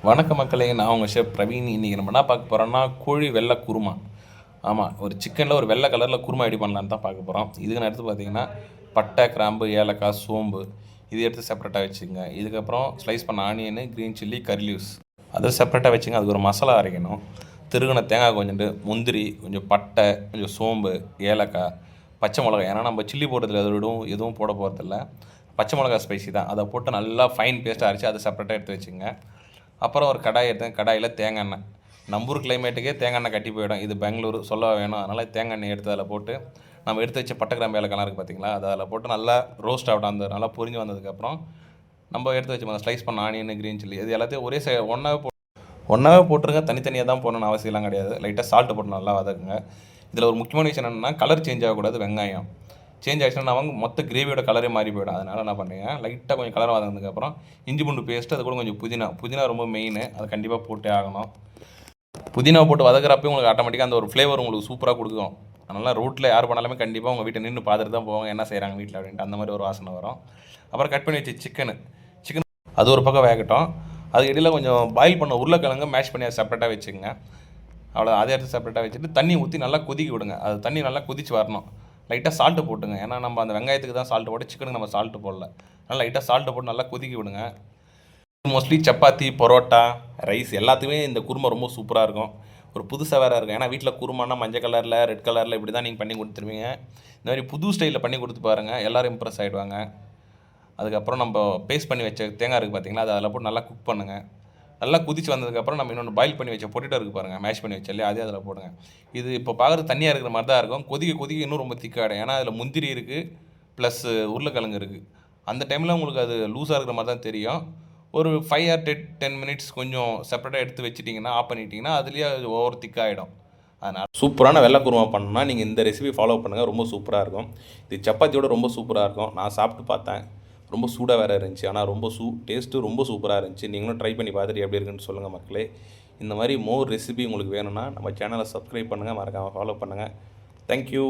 வணக்க மக்களே, நான் உங்கள் ஷெஃப் பிரவீன். இன்றைக்கி நம்ம என்ன பார்க்க போகிறோம்னா கோழி வெள்ளை குருமா. ஆமாம், ஒரு சிக்கனில் ஒரு வெள்ளை கலரில் குருமா எப்படி பண்ணலான்னு தான் பார்க்க போகிறோம். இதுக்கு நான் எடுத்து பார்த்தீங்கன்னா பட்டை, கிராம்பு, ஏலக்காய், சோம்பு இது எடுத்து செப்பரேட்டாக வச்சுக்கோங்க. இதுக்கப்புறம் ஸ்லைஸ் பண்ண ஆனியனு, க்ரீன் சில்லி, கறி லீவ்ஸ் அதை செப்பரேட்டாக வச்சுங்க. அதுக்கு ஒரு மசாலா அரைக்கணும். திருகுன தேங்காய் கொஞ்சோண்டு, முந்திரி கொஞ்சம், பட்டை கொஞ்சம், சோம்பு, ஏலக்காய், பச்சை மிளகாய். ஏன்னா நம்ம சில்லி போடுறதுல அதோட எதுவும் போட போகிறதில்ல. பச்சை மிளகா ஸ்பைசி தான். அதை போட்டு நல்லா ஃபைன் பேஸ்ட்டாக அரைச்சி அதை செப்பரேட்டாக எடுத்து வச்சுங்க. அப்புறம் ஒரு கடாய் எடுத்தேன். கடாயில் தேங்காய் எண்ணெய். நம்பூர் கிளைமேட்டுக்கே தேங்காய் எண்ணெய் கட்டி போயிடும். இது பெங்களூர் சொல்ல வேணும். அதனால் தேங்காய் எண்ணெய் எடுத்து அதில் போட்டு நம்ம எடுத்து வச்ச பட்டை, கிராம்பு, ஏலக்காய்லாம் இருக்குது பார்த்தீங்களா, அதை அதில் போட்டு நல்லா ரோஸ்ட் ஆகட்டும். அந்த நல்லா பொரிஞ்சு வந்ததுக்கப்புறம் நம்ம எடுத்து வச்சு ஸ்லைஸ் பண்ண ஆனியன், க்ரீன் சில்லி இது எல்லாத்தையும் ஒரே ஒன்றாவே போட்டுருங்க. தனித்தனியாக தான் போடணும்னு அவசியம்லாம் கிடையாது. லைட்டாக சால்ட்டு போட்டு நல்லா வதக்குங்க. இதில் ஒரு முக்கியமான விஷயம் என்னென்னா கலர் சேஞ்ச் ஆகக்கூடாது. வெங்காயம் சேஞ்ச் ஆகிடுச்சுன்னா அவங்க மொத்த கிரேவியோட கலரே மாறி போயிடும். அதனால் என்ன பண்ணுறீங்க, லைட்டாக கொஞ்சம் கலர் வந்ததுக்கப்புறம் இஞ்சி பூண்டு பேஸ்ட்டு, அது கூட கொஞ்சம் புதினா ரொம்ப மெயின். அதை கண்டிப்பாக போட்டே ஆகணும். புதினா போட்டு வதக்குறப்பே உங்களுக்கு ஆட்டோமேட்டிக்காக அந்த ஒரு ஃப்ளேவர் உங்களுக்கு சூப்பராக கொடுக்கும். அதனால் ரோட்டில் யார் பண்ணாலுமே கண்டிப்பாக உங்கள் வீட்டை நின்று பார்த்துட்டு தான் போவாங்க, என்ன செய்கிறாங்க வீட்டில் அப்படின்ட்டு. அந்த மாதிரி ஒரு வாசனை வரும். அப்புறம் கட் பண்ணி வச்சு சிக்கன் அது ஒரு பக்கம் வேகட்டும். அதுக்கு இடையில் கொஞ்சம் பாயில் பண்ண உருளைக்கிழங்கு மேஷ் பண்ணி அதை செப்பரேட்டாக வச்சுக்கோங்க. அவ்வளோ அதை எடுத்து செப்பரேட்டாக வச்சுட்டு தண்ணி ஊற்றி நல்லா கொதிக்க விடுங்க. அது தண்ணி நல்லா கொதிச்சு வரணும். லைட்டாக சால்ட்டு போட்டுங்க. ஏன்னா நம்ம அந்த வெங்காயத்துக்கு தான் சால்ட்டு போட்டு, சிக்கனுக்கு நம்ம சால்ட்டு போடல. அதனால் லைட்டாக சால்ட்டு போட்டு நல்லா கொதிக்க விடுங்க. மோஸ்ட்லி சப்பாத்தி, பரோட்டா, ரைஸ் எல்லாத்துக்குமே இந்த குருமா ரொம்ப சூப்பராக இருக்கும். ஒரு புதுசாக வேறு இருக்கும். ஏன்னா வீட்டில் குருமானா மஞ்சள் கலரில், ரெட் கலரில் இப்படி தான் நீங்கள் பண்ணி கொடுத்துருவீங்க. இந்த மாதிரி புது ஸ்டைலில் பண்ணி கொடுத்து பாருங்கள், எல்லோரும் இம்ப்ரெஸ் ஆகிடுவாங்க. அதுக்கப்புறம் நம்ம பேஸ்ட் பண்ணி வச்ச தேங்காய் இருக்குது பார்த்தீங்களா, அதை அதில் போட்டு நல்லா குக் பண்ணுங்கள். நல்லா குதிச்சு வந்ததுக்கப்புறம் நம்ம இன்னொன்று பாயில் பண்ணி வச்ச பொட்டேட்டோ இருக்குது பாருங்கள், மேஷ் பண்ணி வச்சாலே அதே அதில் போடுங்க. இது இப்போ பார்க்குறது தண்ணியாக இருக்கிற மாதிரி தான் இருக்கும். கொதிக்க இன்னும் ரொம்ப திக்காகிடும். ஏன்னா அதில் முந்திரி இருக்குது ப்ளஸ் உருளைக்கிழங்கு இருக்குது. அந்த டைமில் உங்களுக்கு அது லூஸாக இருக்கிற மாதிரி தான் தெரியும். ஒரு 5 ஆர் 10 மினிட்ஸ் கொஞ்சம் செப்பரேட்டாக எடுத்து வச்சுட்டிங்கன்னா, ஆஃப் பண்ணிட்டீங்கன்னா அதுலேயே அது ஓவர் திக்காகிடும். அதனால் சூப்பரான வெள்ளை குருமா பண்ணணும்னா நீங்கள் இந்த ரெசிபி ஃபாலோ பண்ணுங்கள். ரொம்ப சூப்பராக இருக்கும். இது சப்பாத்தியோட ரொம்ப சூப்பராக இருக்கும். நான் சாப்பிட்டு பார்த்தேன். ரொம்ப சூடாக வேறு இருந்துச்சு. ஆனால் ரொம்ப டேஸ்ட்டு ரொம்ப சூப்பராக இருந்துச்சு. நீங்களும் ட்ரை பண்ணி பார்த்துட்டு எப்படி இருக்குன்னு சொல்லுங்கள் மக்களே. இந்த மாதிரி மோர் ரெசிபி உங்களுக்கு வேணும்னா நம்ம சேனலை சப்ஸ்கிரைப் பண்ணுங்கள், மறக்காமல் ஃபாலோ பண்ணுங்கள். தேங்க்யூ.